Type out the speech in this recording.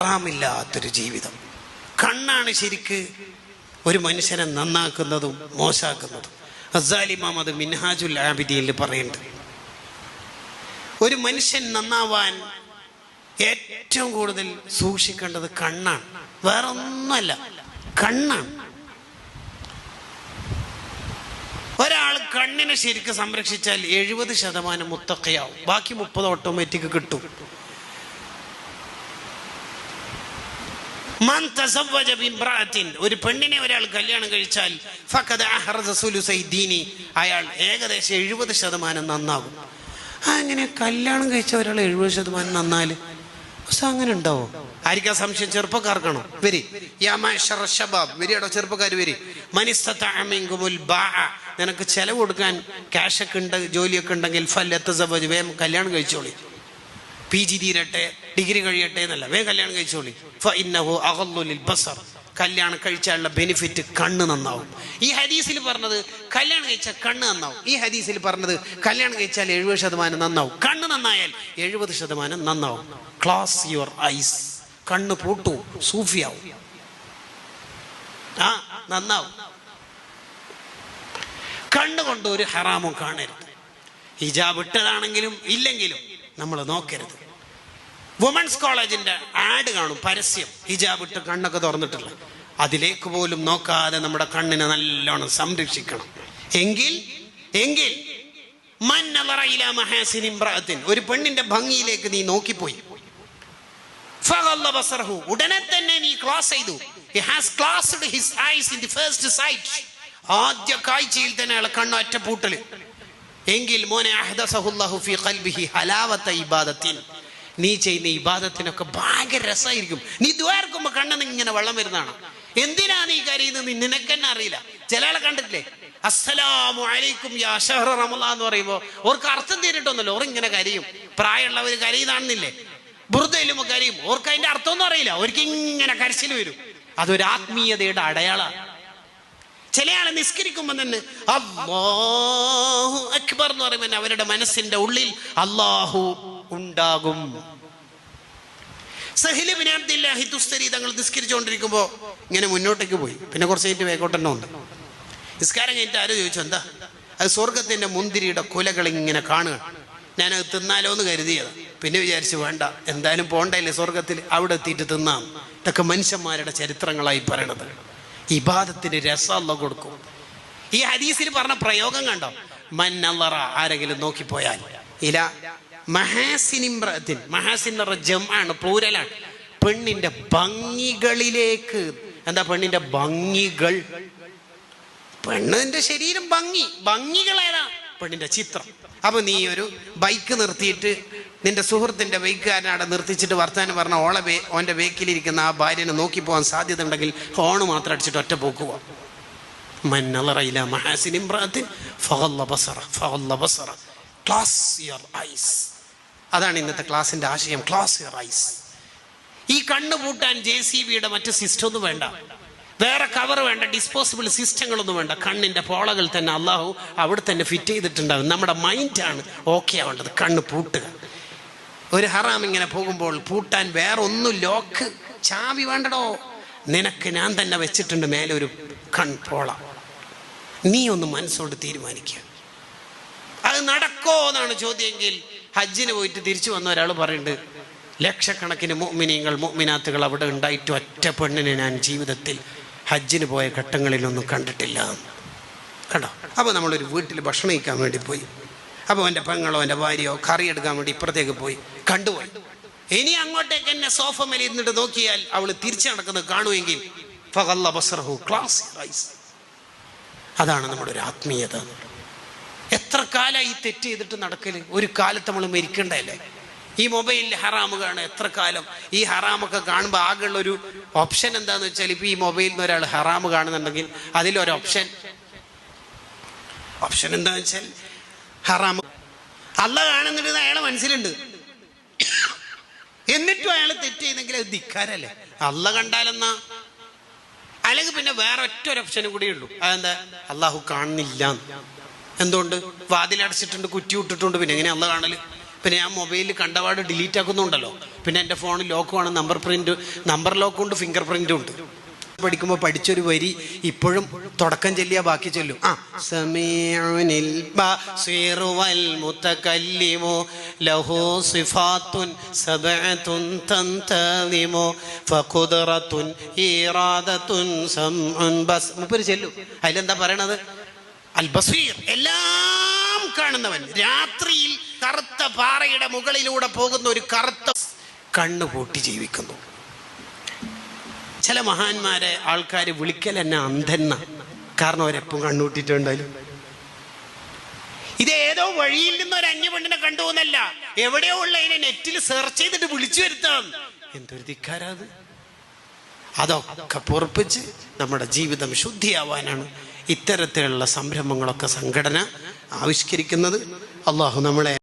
ഹറാമില്ലാത്തൊരു ജീവിതം. കണ്ണാണ് ശരിക്ക് ഒരു മനുഷ്യനെ നന്നാക്കുന്നതും മോശാക്കുന്നതും. ഗസാലി ഇമാം അത് മിൻഹാജുൽ ആബിദീനിൽ പറയുന്നുണ്ട്. ഒരു മനുഷ്യൻ നന്നാവാൻ ഏറ്റവും കൂടുതൽ സൂക്ഷിക്കേണ്ടത് കണ്ണാണ്, വേറെ ഒന്നുമല്ല, കണ്ണാണ്. ഒരാൾ കണ്ണിനെ ശരിക്കും സംരക്ഷിച്ചാൽ 70% മുത്തഖിയാവും, ബാക്കി 30 ഓട്ടോമാറ്റിക് കിട്ടും. മൻ തസവ്വജ ബിംറഅത്തിൻ, ഒരു പെണ്ണിനെ ഒരാൾ കല്യാണം കഴിച്ചാൽ ഫഖദ അഹ്റസ സുലുസൈ ദീനി, അയാൾ ഏകദേശം 70% നന്നാകും. അങ്ങനെ കല്യാണം കഴിച്ച ഒരാൾ 70% നന്നാല് അങ്ങനെ ഉണ്ടാവോ? ആയിരിക്കാ സംശയം? ചെറുപ്പക്കാർക്കാണോ? വരി യാ മഅ്ശറ ശബാബ്, വരിയാടോ ചെറുപ്പക്കാർ വരി. മനിസ്തതഅ മിൻകുമുൽ ബാഅ, നിനക്ക് ചെലവ് കൊടുക്കാൻ ക്യാഷൊക്കെ ഉണ്ട്, ജോലിയൊക്കെ ഉണ്ടെങ്കിൽ ഫല്യതസവ്വജ്, വേഗം കല്യാണം കഴിച്ചോളി. PG തീരട്ടെ, ഡിഗ്രി കഴിയട്ടെ എന്നല്ല, വേഗം കല്യാണം കഴിച്ചോളി. ഫഇന്നഹു അഗല്ലു ലിൽ ബസർ, കല്യാണം കഴിച്ചാലുള്ള ബെനിഫിറ്റ് കണ്ണ് നന്നാവും. ഈ ഹദീസിൽ പറഞ്ഞത് കല്യാണം കഴിച്ചാൽ കണ്ണ് നന്നാവും, ഈ ഹദീസിൽ പറഞ്ഞത് കല്യാണം കഴിച്ചാൽ 70% നന്നാവും. കണ്ണ് നന്നായാൽ 70% നന്നാവും. ക്ലാസ് യുവർ ഐസ്, കണ്ണ് പൂട്ടു, സൂഫിയാവും, നന്നാവും. കണ്ണുകൊണ്ട് ഒരു ഹറാമും കാണരുത്. ഹിജാബ് ഇട്ടതാണെങ്കിലും ഇല്ലെങ്കിലും നമ്മൾ നോക്കരുത്. വുമൻസ് കോളേജിന്റെ ആഡ് കാണും, പരസ്യം, ഹിജാബ് ഇട്ട് കണ്ണൊക്കെ തുറന്നിട്ടുള്ള, അതിലേക്ക് പോലും നോക്കാതെ നമ്മുടെ കണ്ണിനെ നല്ലോണം സംരക്ഷിക്കണം. എങ്കിൽ മൻ നളറ ഇലാ മഹാസിനി ഇംറഅത്തിൻ, ഒരു പെണ്ണിന്റെ ഭംഗിയിലേക്ക് നീ നോക്കിപ്പോയി, ഫഗല്ല ബസറഹു, ഉടനെ തന്നെ നീ ക്ലോസ് ചെയ്തു. He has closed his eyes in the first sight, ആദ്യ കാഴ്ചയിൽ തന്നെ അയാളെ കണ്ണ് ഒറ്റപ്പൂട്ടല്. എങ്കിൽ മോനെ അഹ്ദസഹുല്ലാഹു ഫീ ഖൽബിഹി ഹലാവത ഇബാദത്തിൻ, നീ ചെയ്യുന്ന ഇബാദത്തിനൊക്കെ ഭയങ്കര രസമായിരിക്കും. നീ ദ്വാർക്കുമ്പോ കണ്ണെന്ന് ഇങ്ങനെ വെള്ളം വരുന്നതാണ്. എന്തിനാ നീ കരയുന്നത് നിനക്കെന്നെ അറിയില്ല. ചില ആളെ കണ്ടിട്ടില്ലേ, അസ്സലാമു അലൈക്കും യാ ഷഹ്റ റമളാൻ എന്ന് പറയുമ്പോ ഓർക്ക് അർത്ഥം തീരിട്ടൊന്നുമല്ലോ, ഓർ ഇങ്ങനെ കരയും. പ്രായമുള്ളവർ കരയുന്നാണെന്നില്ലേ, ബുർദയിലും കരയും, ഓർക്ക് അതിന്റെ അർത്ഥം ഒന്നും അറിയില്ല, ഓർക്ക് ഇങ്ങനെ കരച്ചിൽ വരും. അതൊരു ആത്മീയതയുടെ അടയാളമാണ്. ചില ആളെ നിസ്കരിക്കുമ്പോൾ തന്നെ അല്ലാഹു അക്ബർ എന്ന് പറയുമ്പോൾ അവരുടെ മനസ്സിന്റെ ഉള്ളിൽ അല്ലാഹു ഉണ്ടാകും. സഹീൽ ഇബ്നു അബ്ദില്ലാഹി തുസ്തരി തങ്ങൾ നിസ്കരിച്ചുകൊണ്ടിരിക്കുമ്പോൾ ഇങ്ങനെ മുന്നോട്ടേക്ക് പോയി, പിന്നെ കുറച്ച് കഴിഞ്ഞിട്ട് വേഗോട്ടെന്നെ ഉണ്ട്. നിസ്കാരം കഴിഞ്ഞിട്ട് ആരോ ചോദിച്ചു, എന്താ? അത് സ്വർഗത്തിന്റെ മുന്തിരിയുടെ കുലകൾ ഇങ്ങനെ കാണുക, ഞാനത് തിന്നാലോ എന്ന് കരുതിയത്. പിന്നെ വിചാരിച്ചു വേണ്ട, എന്തായാലും പോണ്ടല്ലേ സ്വർഗത്തിൽ, അവിടെ എത്തിയിട്ട് തിന്നാം. ഇതൊക്കെ മനുഷ്യന്മാരുടെ ചരിത്രങ്ങളായി പറയണത്. ഇബാദത്തിന് രസം അല്ലാഹു കൊടുക്കും. ഈ ഹദീസിൽ പറഞ്ഞ പ്രയോഗം കണ്ടോ, മൻ നളറ, ആരെങ്കിലും നോക്കിപ്പോയാൽ, ഇല മഹാസിനിംറഅത്തിൻ, മഹാസിൻ ജംആണ്, പ്ലൂരലാണ്, പെണ്ണിന്റെ ഭംഗികളിലേക്ക്. എന്താ പെണ്ണിന്റെ ഭംഗികൾ? പെണ്ണിന്റെ ശരീരം ഭംഗികളേതാ? പെണ്ണിന്റെ ചിത്രം. അപ്പൊ നീ ഒരു ബൈക്ക് നിർത്തിയിട്ട് നിന്റെ സുഹൃത്തിന്റെ ബൈക്കുകാരനവിടെ നിർത്തിച്ചിട്ട് വർത്താനം പറഞ്ഞ ഓന്റെ ബൈക്കിലിരിക്കുന്ന ആ ഭാര്യനെ നോക്കി പോകാൻ സാധ്യത ഉണ്ടെങ്കിൽ ഹോണ് മാത്രം അടിച്ചിട്ട് ഒറ്റ പോക്കുക. മൻ നളറ ഇലാ മഹാസിനി ഇംറഅത്തിൻ ഫഗല്ല ബസറ, ക്ലോസ് യുവർ ഐസ്. അതാണ് ഇന്നത്തെ ക്ലാസിന്റെ ആശയം, ക്ലോസ് യുവർ ഐസ്. ഈ കണ്ണ് പൂട്ടാൻ JCBയുടെ മറ്റു സിസ്റ്റം ഒന്നും വേണ്ട, വേറെ കവർ വേണ്ട, ഡിസ്പോസിബിൾ സിസ്റ്റങ്ങളൊന്നും വേണ്ട. കണ്ണിന്റെ പോളകൾ തന്നെ അള്ളാഹു അവിടെ തന്നെ ഫിറ്റ് ചെയ്തിട്ടുണ്ടാകും. നമ്മുടെ മൈൻഡാണ് ഓക്കെ ആവേണ്ടത്. കണ്ണ് പൂട്ടുക. ഒരു ഹറാം ഇങ്ങനെ പോകുമ്പോൾ പൂട്ടാൻ വേറെ ഒന്നും ലോക്ക് ചാവി വേണ്ടടോ, നിനക്ക് ഞാൻ തന്നെ വെച്ചിട്ടുണ്ട് മേലെ ഒരു കൺപോള. നീ ഒന്ന് മനസ്സോട് തീരുമാനിക്കുക. അത് നടക്കോ എന്നാണ് ചോദ്യമെങ്കിൽ, ഹജ്ജിന് പോയിട്ട് തിരിച്ചു വന്ന ഒരാൾ പറയുന്നുണ്ട്, ലക്ഷക്കണക്കിന് മുഅ്മിനീങ്ങൾ മുഅ്മിനാത്തുകൾ അവിടെ ഉണ്ടായിട്ട് ഒറ്റ പെണ്ണിനെ ഞാൻ ജീവിതത്തിൽ ഹജ്ജിന് പോയ ഘട്ടങ്ങളിലൊന്നും കണ്ടിട്ടില്ല. കണ്ടോ? അപ്പോൾ നമ്മളൊരു വീട്ടിൽ ഭക്ഷണം കഴിക്കാൻ വേണ്ടി പോയി. അപ്പോൾ എൻ്റെ പെങ്ങളോ എൻ്റെ ഭാര്യയോ കറി എടുക്കാൻ വേണ്ടി ഇപ്പുറത്തേക്ക് പോയി, കണ്ടുപോയി. ഇനി അങ്ങോട്ടേക്ക് എന്നെ സോഫ മേലെ ഇരുന്നിട്ട് നോക്കിയാൽ അവൾ തിരിച്ചു നടക്കുന്നത് കാണുമെങ്കിൽ ഫഗല്ല ബസറഹു, ക്ലോസ് യുവർ ഐസ്. അതാണ് നമ്മുടെ ഒരു ആത്മീയത. എത്ര കാലമായി ഈ തെറ്റ് ചെയ്തിട്ട് നടക്കല്? ഒരു കാലത്ത് നമ്മൾ മരിക്കണ്ടല്ലേ? ഈ മൊബൈലിൽ ഹറാമ് കാണുക എത്ര കാലം? ഈ ഹറാമൊക്കെ കാണുമ്പോൾ ആകെയുള്ളൊരു ഓപ്ഷൻ എന്താന്ന് വെച്ചാൽ, ഇപ്പം ഈ മൊബൈലിൽ നിന്ന് ഒരാൾ ഹറാമ് കാണുന്നുണ്ടെങ്കിൽ അതിലൊരു ഓപ്ഷൻ എന്താന്ന് വെച്ചാൽ ഹറാമ് അല്ല കാണുന്നുണ്ട് അയാളെ മനസ്സിലുണ്ട്. എന്നിട്ടും അയാൾ തെറ്റ് ചെയ്യുന്നെങ്കിൽ അത് ധിക്കാരല്ലേ? അല്ല കണ്ടാലെന്നാ? അല്ലെങ്കിൽ പിന്നെ വേറെ ഒറ്റ ഒരു ഓപ്ഷനും കൂടി ഉള്ളൂ. അതെന്താ? അള്ളാഹു കാണുന്നില്ല. എന്തുകൊണ്ട്? വാതിലടച്ചിട്ടുണ്ട്, കുറ്റി വിട്ടിട്ടുണ്ട്, പിന്നെ എങ്ങനെ അല്ല കാണല്? പിന്നെ ഞാൻ മൊബൈലിൽ കണ്ടപാട് ഡിലീറ്റ് ആക്കുന്നുണ്ടല്ലോ. പിന്നെ എൻ്റെ ഫോണിൽ ലോക്കുമാണ്, നമ്പർ ലോക്കും ഉണ്ട്, ഫിംഗർ പ്രിൻറ്റും ഉണ്ട്. പഠിക്കുമ്പോൾ പഠിച്ചൊരു വരി ഇപ്പോഴും തുടക്കം ചൊല്ലിയാ ബാക്കി ചൊല്ലും. സമീഉനിൽ ബസീറു വൽ മുതകല്ലിമു ലഹു സിഫാത്തുൻ സബഅത്തുൻ തന്തളിമു ഫഖുദ്റത്തുൻ ഇറാദത്തുൻ സംഉൻ ബസ്. മുപ്പര് ചൊല്ലും. അതിലെന്താ പറയണത്? അൽ ബസീർ, എല്ലാം കാണുന്നവൻ. രാത്രിയിൽ കറുത്ത പാറയുടെ മുകളിലൂടെ പോകുന്ന ഒരു കറുത്ത കണ്ണ് പൂട്ടി ജീവിക്കുന്നു. ചില മഹാന്മാരെ ആൾക്കാർ വിളിക്കൽ എന്നെ അന്ധന്ന, കാരണം അവരെപ്പം കണ്ണൂട്ടിട്ടുണ്ടായാലും. ഇത് ഏതോ വഴിയിൽ നിന്ന് ഒരു അന്യപെണ്ണിനെ കണ്ടുപോകുന്നല്ല, എവിടെയോ ഉള്ളതിനെ നെറ്റിൽ സെർച്ച് ചെയ്തിട്ട് വിളിച്ചു വരുത്താം. എന്തൊരു ധിക്കാരാത്! അതൊക്കെ പൊറപ്പിച്ച് നമ്മുടെ ജീവിതം ശുദ്ധിയാവാനാണ് ഇത്തരത്തിലുള്ള സംരംഭങ്ങളൊക്കെ സംഘടന ആവിഷ്കരിക്കുന്നത്. അള്ളാഹു നമ്മളെ